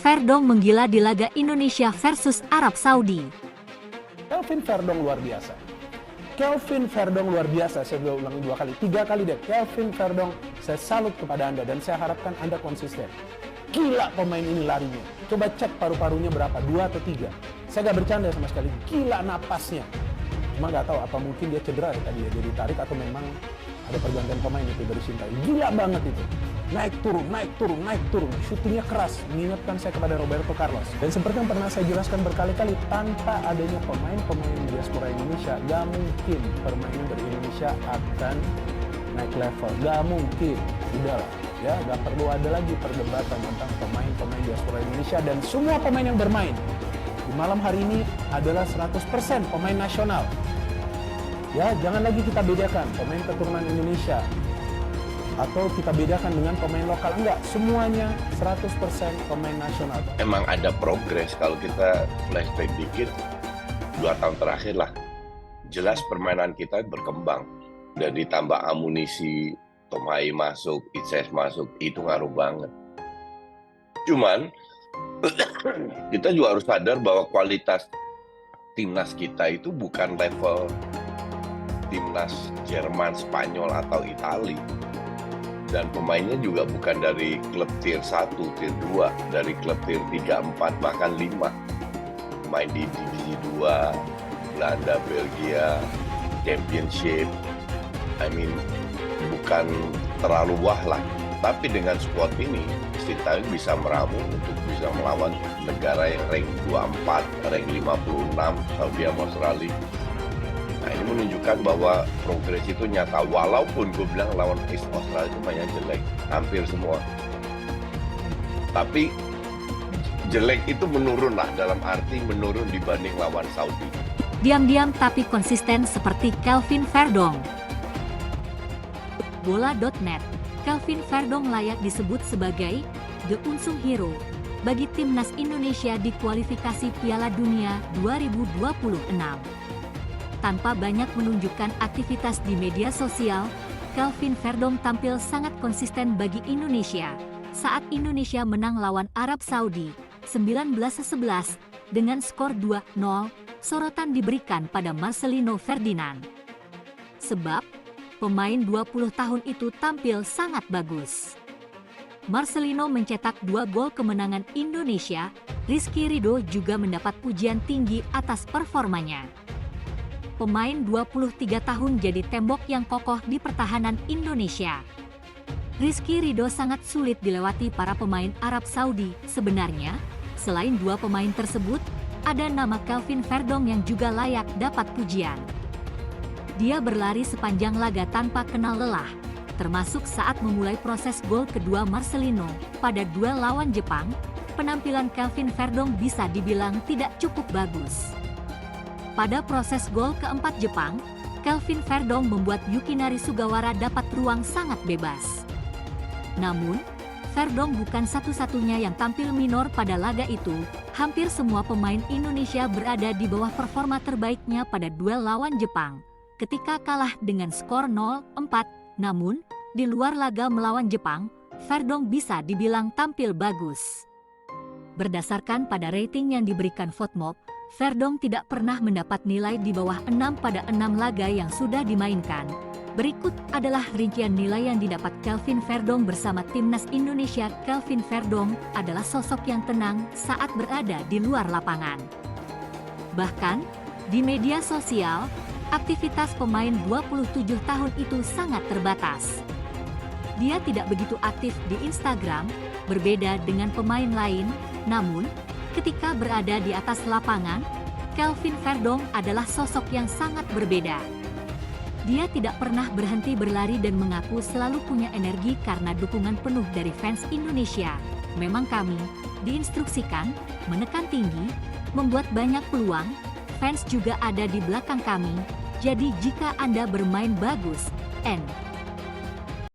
Verdonk menggila di laga Indonesia versus Arab Saudi. Kelvin Verdonk luar biasa. Kelvin Verdonk luar biasa, saya sudah ulangi 2 kali, 3 kali deh. Kelvin Verdonk, saya salut kepada Anda dan saya harapkan Anda konsisten. Gila pemain ini larinya. Coba cek paru-parunya berapa, 2 atau 3. Saya gak bercanda sama sekali, gila napasnya. Cuma gak tahu apa mungkin dia cedera ya tadi ya, dia ditarik atau memang ada pergantian pemain itu dari Shintai. Gila banget itu. Naik turun, naik turun, naik turun. Syutingnya keras, mengingatkan saya kepada Roberto Carlos. Dan seperti yang pernah saya jelaskan berkali-kali, tanpa adanya pemain-pemain diaspora Indonesia, gak mungkin permainan dari Indonesia akan naik level. Gak mungkin. Udahlah, ya gak perlu ada lagi perdebatan tentang pemain-pemain diaspora Indonesia. Dan semua pemain yang bermain di malam hari ini adalah 100% pemain nasional. Ya, jangan lagi kita bedakan pemain keturunan Indonesia atau kita bedakan dengan pemain lokal. Enggak, semuanya 100% pemain nasional. Emang ada progres kalau kita flashback dikit 2 tahun terakhir lah. Jelas permainan kita berkembang dan ditambah amunisi, Tomai masuk, Itses masuk, itu ngaruh banget. Cuman kita juga harus sadar bahwa kualitas timnas kita itu bukan level timnas Jerman, Spanyol, atau Itali. Dan pemainnya juga bukan dari klub tier 1, tier 2, dari klub tier 3, 4, bahkan 5. Main di divisi 2, Belanda, Belgia, Championship. Bukan terlalu wah lah. Tapi dengan squad ini, Sintayong bisa meramu untuk bisa melawan negara yang rank 24, rank 56, Saudi sama Australia. Nah, ini menunjukkan bahwa progres itu nyata, walaupun gue bilang lawan East Australia itu banyak jelek, hampir semua. Tapi jelek itu menurun lah, dalam arti menurun dibanding lawan Saudi. Diam-diam tapi konsisten seperti Kelvin Verdonk. Bola.net, Kelvin Verdonk layak disebut sebagai the unsung hero bagi timnas Indonesia di kualifikasi Piala Dunia 2026. Tanpa banyak menunjukkan aktivitas di media sosial, Kelvin Verdonk tampil sangat konsisten bagi Indonesia saat Indonesia menang lawan Arab Saudi 19-11 dengan skor 2-0. Sorotan diberikan pada Marcelino Ferdinand. Sebab, pemain 20 tahun itu tampil sangat bagus. Marcelino mencetak 2 gol kemenangan Indonesia. Rizky Ridho juga mendapat pujian tinggi atas performanya. Pemain 23 tahun jadi tembok yang kokoh di pertahanan Indonesia. Rizky Ridho sangat sulit dilewati para pemain Arab Saudi. Sebenarnya, selain 2 pemain tersebut, ada nama Kelvin Verdonk yang juga layak dapat pujian. Dia berlari sepanjang laga tanpa kenal lelah, termasuk saat memulai proses gol kedua Marcelino pada duel lawan Jepang. Penampilan Kelvin Verdonk bisa dibilang tidak cukup bagus. Pada proses gol keempat Jepang, Kelvin Verdonk membuat Yukinari Sugawara dapat ruang sangat bebas. Namun, Verdonk bukan satu-satunya yang tampil minor pada laga itu. Hampir semua pemain Indonesia berada di bawah performa terbaiknya pada duel lawan Jepang ketika kalah dengan skor 0-4. Namun, di luar laga melawan Jepang, Verdonk bisa dibilang tampil bagus. Berdasarkan pada rating yang diberikan Fotmob, Verdonk tidak pernah mendapat nilai di bawah 6 pada 6 laga yang sudah dimainkan. Berikut adalah rincian nilai yang didapat Kelvin Verdonk bersama timnas Indonesia. Kelvin Verdonk adalah sosok yang tenang saat berada di luar lapangan. Bahkan, di media sosial, aktivitas pemain 27 tahun itu sangat terbatas. Dia tidak begitu aktif di Instagram, berbeda dengan pemain lain. Namun, ketika berada di atas lapangan, Kelvin Verdonk adalah sosok yang sangat berbeda. Dia tidak pernah berhenti berlari dan mengaku selalu punya energi karena dukungan penuh dari fans Indonesia. Memang kami diinstruksikan menekan tinggi, membuat banyak peluang. Fans juga ada di belakang kami. Jadi jika Anda bermain bagus,